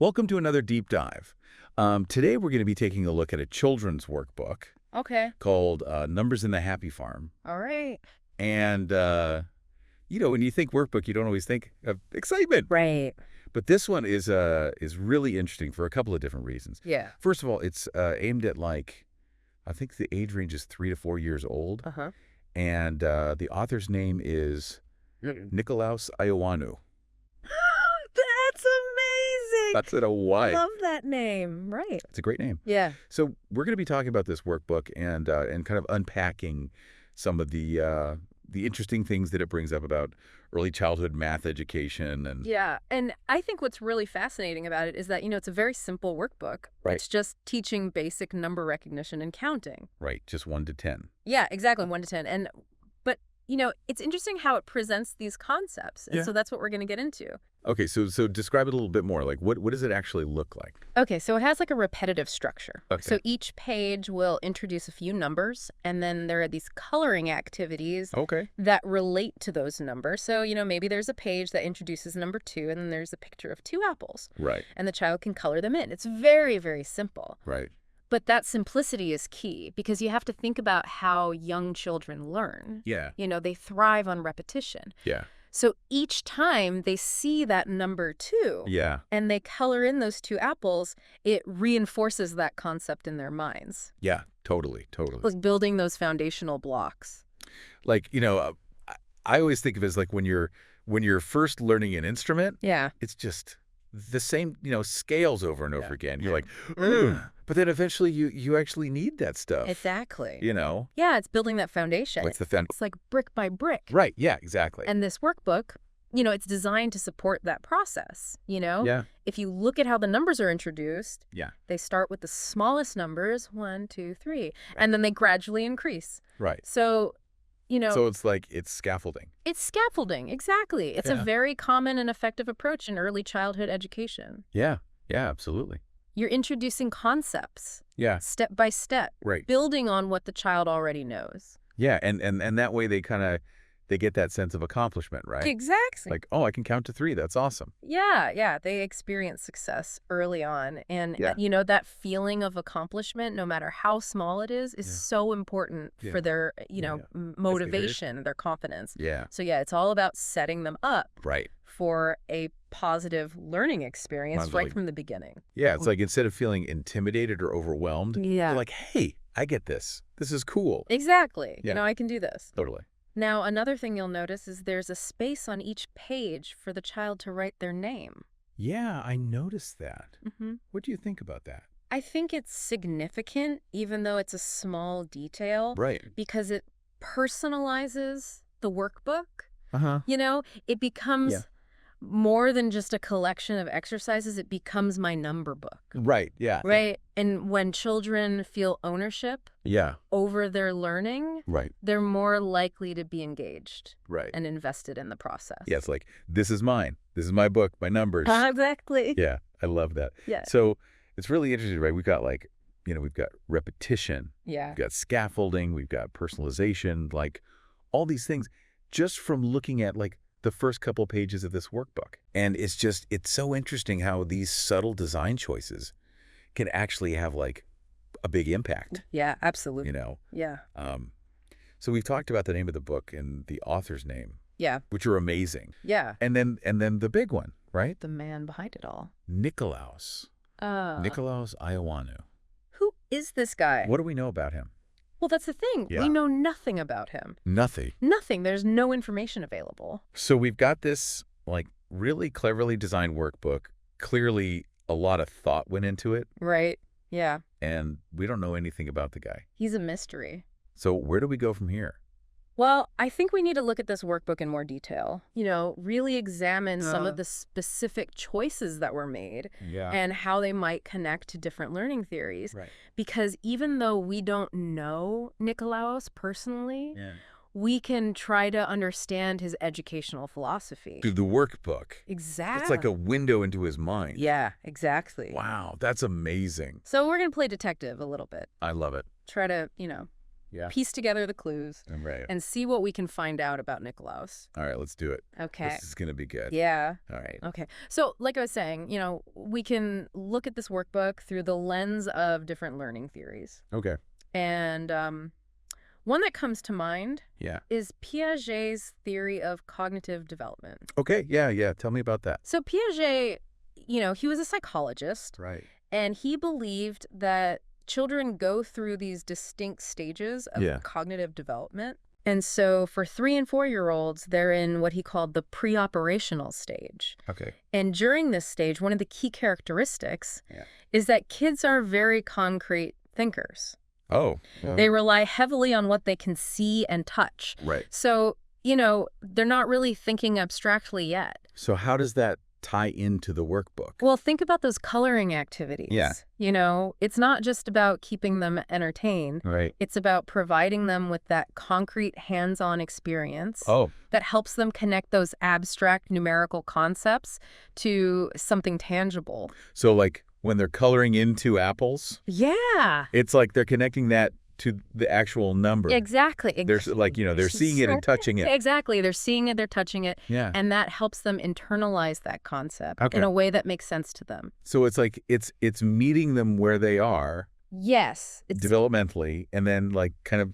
Welcome to another deep dive. Today we're going to be taking a look at a children's workbook Okay. called Numbers in the Happy Farm. All right. And, when you think workbook, you don't always think of excitement. Right. But this one is really interesting for a couple of different reasons. Yeah. First of all, it's aimed at I think the age range is 3 to 4 years old. Uh-huh. And the author's name is Nicolaus Ioanu. That's amazing. That's in a Y. Love that name. Right. It's a great name. Yeah. So we're going to be talking about this workbook and kind of unpacking some of the interesting things that it brings up about early childhood math education and Yeah. And I think what's really fascinating about it is that, it's a very simple workbook. Right. It's just teaching basic number recognition and counting. right, just 1 to 10. Yeah, exactly. 1 to 10. But it's interesting how it presents these concepts. And Yeah. so that's what we're going to get into. Okay, so describe it a little bit more. What does it actually look like? Okay, so it has a repetitive structure. Okay. So each page will introduce a few numbers, and then there are these coloring activities Okay. that relate to those numbers. So, maybe there's a page that introduces number 2, and then there's a picture of 2 apples, Right. and the child can color them in. It's very, very simple. Right. But that simplicity is key because you have to think about how young children learn. Yeah. They thrive on repetition. Yeah. So each time they see that number 2, Yeah. and they color in those 2 apples, it reinforces that concept in their minds. Yeah. Totally. Like building those foundational blocks. I always think of it as when you're first learning an instrument, Yeah. it's just the same, scales over and over Yeah. again. You're like, ugh. But then eventually you actually need that stuff. Exactly. Yeah, it's building that foundation. What's the foundation? It's like brick by brick. Right. Yeah, exactly. And this workbook, it's designed to support that process, Yeah. If you look at how the numbers are introduced, Yeah. they start with the smallest numbers, 1, 2, 3, and then they gradually increase. Right. So, So it's scaffolding. it's scaffolding. Exactly. It's a Yeah. very common and effective approach in early childhood education. Yeah. Yeah, absolutely. You're introducing concepts Yeah. step by step, Right. building on what the child already knows. Yeah, and that way they get that sense of accomplishment, right? Exactly. Like, oh, I can count to 3. That's awesome. Yeah. They experience success early on. And, Yeah. that feeling of accomplishment, no matter how small it is Yeah. so important Yeah. for their, Yeah. motivation, their confidence. Yeah. So, it's all about setting them up Right. for a positive learning experience right Absolutely. from the beginning. Yeah, it's like instead of feeling intimidated or overwhelmed, Yeah. you're like, hey, I get this. This is cool. Exactly. Yeah. I can do this. Totally. Now, another thing you'll notice is there's a space on each page for the child to write their name. Yeah, I noticed that. Mm-hmm. What do you think about that? I think it's significant, even though it's a small detail, Right. because it personalizes the workbook. Uh-huh. It becomes Yeah. more than just a collection of exercises. It becomes my number book, Right. Yeah. right? And when children feel ownership Yeah. over their learning, Right. they're more likely to be engaged Right. and invested in the process. Yeah, it's like, this is mine. This is my book, my numbers. Exactly. Yeah, I love that. Yeah. So it's really interesting, right? We've got we've got repetition, Yeah. we've got scaffolding, we've got personalization, all these things just from looking at the first couple pages of this workbook. And it's so interesting how these subtle design choices can actually have a big impact, Yeah, absolutely. Yeah. So we've talked about the name of the book and the author's name, Yeah. which are amazing. Yeah. And then the big one, right? The man behind it all. Nicolaus Ioanu. Who is this guy? What do we know about him? Well, that's the thing. Yeah. We know nothing about him. Nothing. Nothing. There's no information available. So we've got this really cleverly designed workbook. Clearly a lot of thought went into it, Right. Yeah. and we don't know anything about the guy. He's a mystery. So where do we go from here? Well, I think we need to look at this workbook in more detail. Really examine some of the specific choices that were made Yeah. and how they might connect to different learning theories. Right. Because even though we don't know Nicolaus personally, Yeah. we can try to understand his educational philosophy. Through the workbook. Exactly. It's like a window into his mind. Yeah, exactly. Wow, that's amazing. So we're going to play detective a little bit. I love it. Try to, Yeah. piece together the clues, Right. and see what we can find out about Nikolaus. All right, let's do it. Okay. This is going to be good. Yeah. All right. Okay. So, like I was saying, we can look at this workbook through the lens of different learning theories. Okay. And one that comes to mind Yeah. is Piaget's theory of cognitive development. Okay. Yeah. Tell me about that. So Piaget, he was a psychologist, Right. and he believed that children go through these distinct stages of cognitive development. And so for 3- and 4-year-olds, they're in what he called the pre-operational stage. Okay. And during this stage, one of the key characteristics is that kids are very concrete thinkers. Oh. They rely heavily on what they can see and touch. Right. So, they're not really thinking abstractly yet. So how does that tie into the workbook? Well, think about those coloring activities. Yeah. It's not just about keeping them entertained. Right. It's about providing them with that concrete hands-on experience that helps them connect those abstract numerical concepts to something tangible. So like when they're coloring into apples? Yeah. It's like they're connecting that to the actual number. Exactly. They're like, they're seeing it and touching it. Exactly. They're seeing it, they're touching it. Yeah. And that helps them internalize that concept Okay. in a way that makes sense to them. So it's like it's meeting them where they are. Yes. It's developmentally, and then like kind of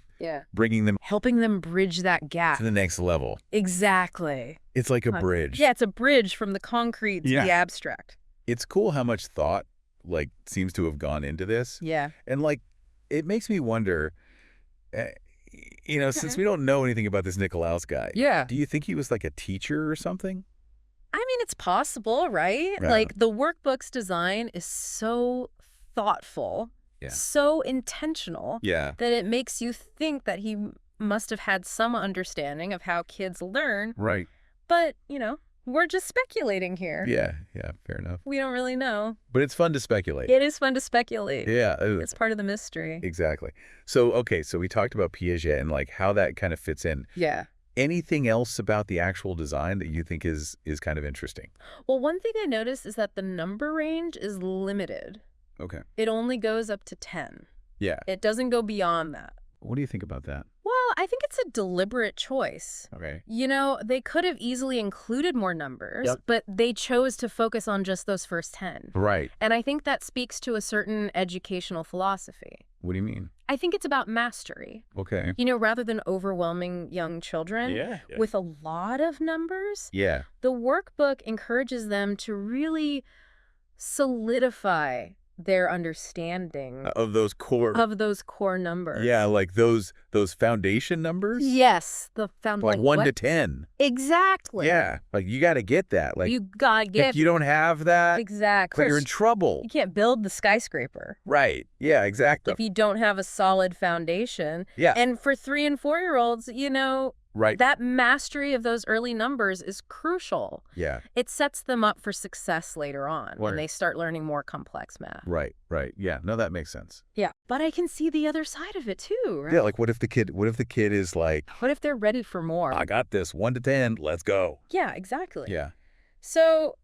bringing them helping them bridge that gap to the next level. Exactly. It's like a bridge. Yeah, it's a bridge from the concrete to the abstract. It's cool how much thought like seems to have gone into this. Yeah. And like it makes me wonder, since we don't know anything about this Nikolaus guy. Yeah. Do you think he was like a teacher or something? I mean, it's possible, right? Yeah. Like the workbook's design is so thoughtful, so intentional, that it makes you think that he must have had some understanding of how kids learn. Right. But, we're just speculating here. Yeah, fair enough. We don't really know. But it's fun to speculate. It is fun to speculate. Yeah. It's part of the mystery. Exactly. So, so we talked about Piaget and like how that kind of fits in. Yeah. Anything else about the actual design that you think is kind of interesting? Well, one thing I noticed is that the number range is limited. Okay. It only goes up to 10. Yeah. It doesn't go beyond that. What do you think about that? Well, I think it's a deliberate choice. Okay. They could have easily included more numbers, but they chose to focus on just those first 10. Right. And I think that speaks to a certain educational philosophy. What do you mean? I think it's about mastery. Okay. Rather than overwhelming young children with a lot of numbers, the workbook encourages them to really solidify their understanding of those core numbers. Yeah, like those foundation numbers? Yes, like 1 to 10. Exactly. Yeah, like you got to get that. Like you got to get if you don't have that, exactly. Like you're in trouble. You can't build the skyscraper. Right. Yeah, exactly. If you don't have a solid foundation. Yeah. And for 3- and 4-year-olds, right. that mastery of those early numbers is crucial. Yeah. It sets them up for success later on when they start learning more complex math. Right. Yeah. No, that makes sense. Yeah. But I can see the other side of it too, right? Yeah, like what if the kid is like, what if they're ready for more? I got this, 1 to 10, let's go. Yeah, exactly. Yeah. So,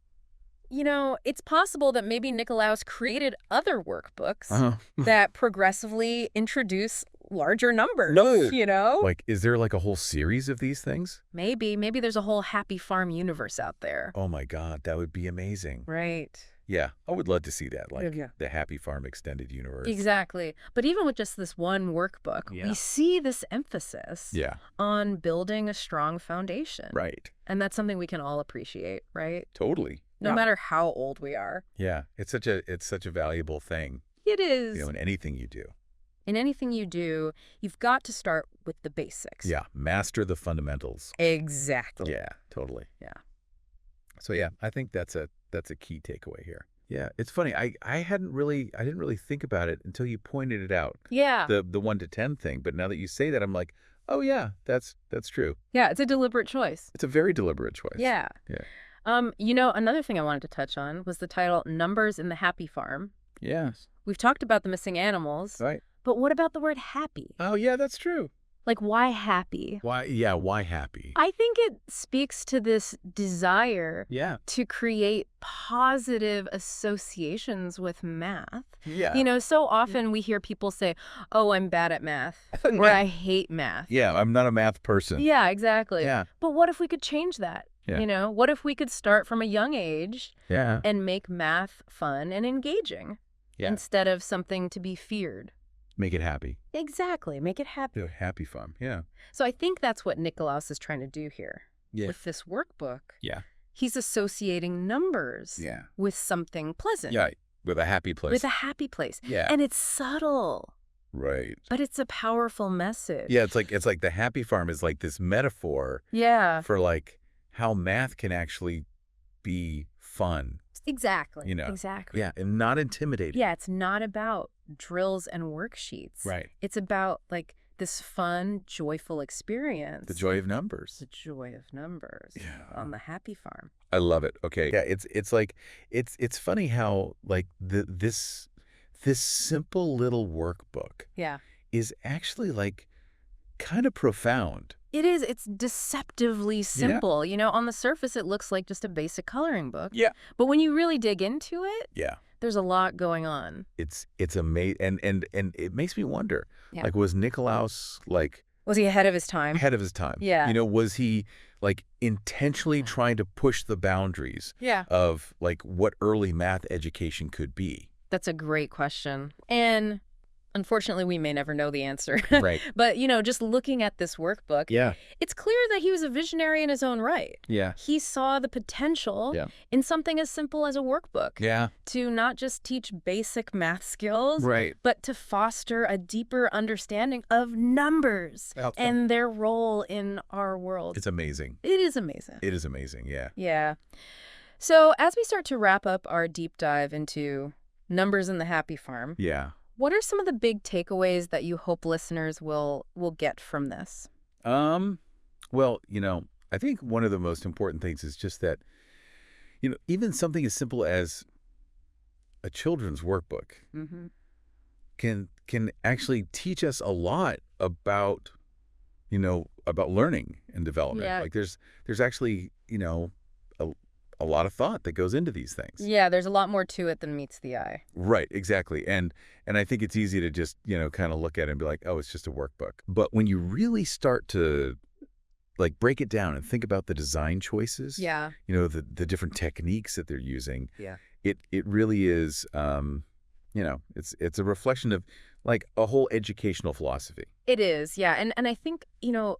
it's possible that maybe Nikolaus created other workbooks that progressively introduce larger numbers. No. Like, is there like a whole series of these things? Maybe there's a whole Happy Farm universe out there. Oh my God, that would be amazing. Right. Yeah, I would love to see that, like the Happy Farm extended universe. Exactly. But even with just this one workbook, we see this emphasis on building a strong foundation. Right. And that's something we can all appreciate, right? Totally. No matter how old we are. Yeah, it's such a valuable thing. It is. In anything you do. In anything you do, you've got to start with the basics. Yeah, master the fundamentals. Exactly. Yeah, totally. Yeah. So yeah, I think that's a key takeaway here. Yeah, it's funny. I didn't really think about it until you pointed it out. Yeah. The 1 to 10 thing, but now that you say that, I'm like, oh yeah, that's true. Yeah, it's a deliberate choice. It's a very deliberate choice. Yeah. Yeah. Another thing I wanted to touch on was the title Numbers in the Happy Farm. Yes. We've talked about the missing animals. Right. But what about the word happy? Oh, yeah, that's true. Like, why happy? Why happy? I think it speaks to this desire Yeah. to create positive associations with math. Yeah. You know, so often we hear people say, oh, I'm bad at math, or I hate math. Yeah, I'm not a math person. Yeah, exactly. Yeah. But what if we could change that? Yeah. You know, what if we could start from a young age Yeah. and make math fun and engaging instead of something to be feared? Make it happy. Exactly. Make it happy. Do happy fun. Yeah. So I think that's what Nicolaus is trying to do here. Yeah. With this workbook. Yeah. He's associating numbers with something pleasant. Yeah. With a happy place. With a happy place. Yeah. And it's subtle. Right. But it's a powerful message. Yeah, it's like the happy farm is like this metaphor for like how math can actually be fun. Exactly. You know. Exactly. Yeah, and not intimidating. Yeah, it's not about drills and worksheets. Right. It's about like this fun, joyful experience. The joy of numbers. The joy of numbers on the happy farm. I love it. Okay. Yeah, it's like it's funny how like this simple little workbook is actually like kind of profound. It is. It's deceptively simple. You know, on the surface, it looks like just a basic coloring book. Yeah. But when you really dig into it, yeah, there's a lot going on. It's amazing. And it makes me wonder, like, was Nicolaus like... Was he ahead of his time? Ahead of his time. Yeah. You know, was he like intentionally trying to push the boundaries of like what early math education could be? That's a great question. And unfortunately, we may never know the answer. Right. But, you know, just looking at this workbook, it's clear that he was a visionary in his own right. Yeah. He saw the potential in something as simple as a workbook. Yeah. To not just teach basic math skills, right, but to foster a deeper understanding of numbers and their role in our world. It's amazing. It is amazing. It is amazing, yeah. Yeah. So as we start to wrap up our deep dive into numbers in the happy farm, what are some of the big takeaways that you hope listeners will get from this? Well, you know, I think one of the most important things is just that, you know, even something as simple as a children's workbook can actually teach us a lot about, you know, about learning and development. Like there's actually, you know, a lot of thought that goes into these things. Yeah, there's a lot more to it than meets the eye. Right, exactly. And I think it's easy to just, you know, kind of look at it and be like, oh, it's just a workbook. But when you really start to like break it down and think about the design choices, you know, the different techniques that they're using, it really is, you know, it's a reflection of like a whole educational philosophy. It is, yeah. And I think, you know,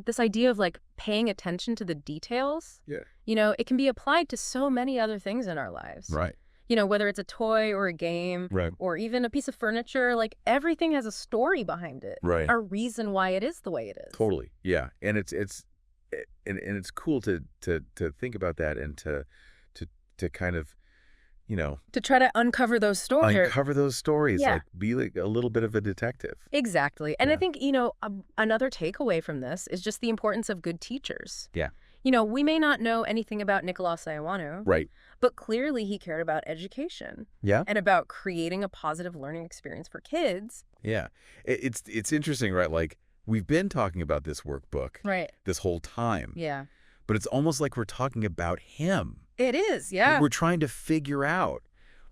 this idea of like paying attention to the details, you know, it can be applied to so many other things in our lives. Right. You know, whether it's a toy or a game or even a piece of furniture, like everything has a story behind it. Right. A reason why it is the way it is. Totally. Yeah. And it's cool to think about that and to kind of, you know, to try to uncover those stories. Like be like a little bit of a detective. Exactly. And I think, you know, another takeaway from this is just the importance of good teachers. Yeah. You know, we may not know anything about Nicolaus Iwanu. Right. But clearly he cared about education. Yeah. And about creating a positive learning experience for kids. Yeah. It's interesting, right? Like we've been talking about this workbook this whole time. Yeah. But it's almost like we're talking about him. It is, yeah. We're trying to figure out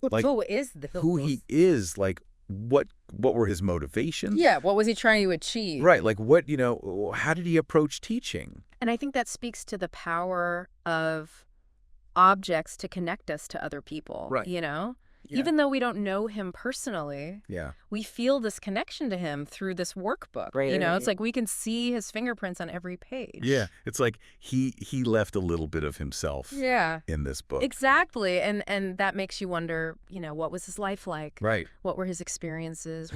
like who he is, like what were his motivations? Yeah, what was he trying to achieve? Right, like what, you know, how did he approach teaching? And I think that speaks to the power of objects to connect us to other people, you know? Yeah. Even though we don't know him personally, we feel this connection to him through this workbook. Right. You know, it's like we can see his fingerprints on every page. Yeah, it's like he left a little bit of himself in this book. Exactly, and that makes you wonder, you know, what was his life like? Right. What were his experiences?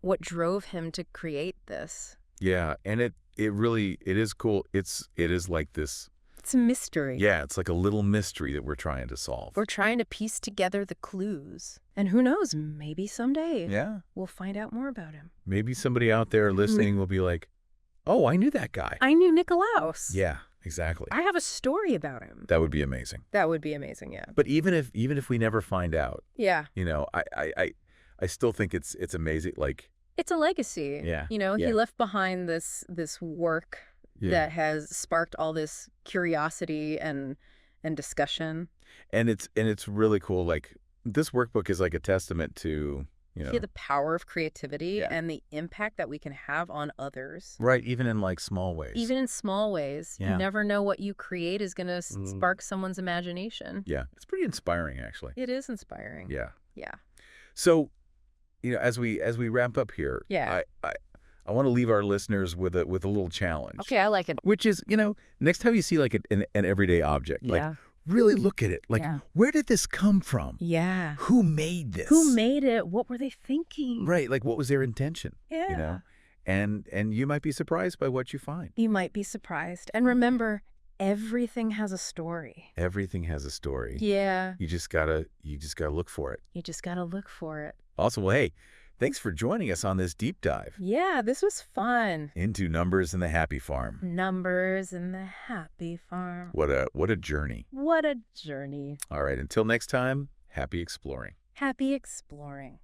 What drove him to create this? Yeah, and it really is cool. It is like this. It's a mystery. Yeah, it's like a little mystery that we're trying to solve. We're trying to piece together the clues. And who knows, maybe someday we'll find out more about him. Maybe somebody out there listening will be like, oh, I knew that guy. I knew Nicolaus. Yeah, exactly. I have a story about him. That would be amazing. That would be amazing, yeah. But even if we never find out, you know, I still think it's amazing. Like It's a legacy. Yeah. You know, he left behind this work that has sparked all this curiosity and discussion. And it's really cool. Like, this workbook is like a testament to, The power of creativity and the impact that we can have on others. Right, even in like small ways. Even in small ways. You never know what you create is going to spark someone's imagination. Yeah, it's pretty inspiring, actually. It is inspiring. Yeah. Yeah. So, as we wrap up here, I want to leave our listeners with a little challenge. Okay, I like it. Which is, next time you see like an everyday object, like really look at it. Like, where did this come from? Yeah. Who made this? Who made it? What were they thinking? Right. Like, what was their intention? Yeah. And you might be surprised by what you find. You might be surprised. And remember, everything has a story. Everything has a story. Yeah. You just gotta look for it. You just gotta look for it. Awesome. Well, hey, thanks for joining us on this deep dive. Yeah, this was fun. Into numbers and the happy farm. Numbers and the happy farm. What a journey. What a journey. All right, until next time, happy exploring. Happy exploring.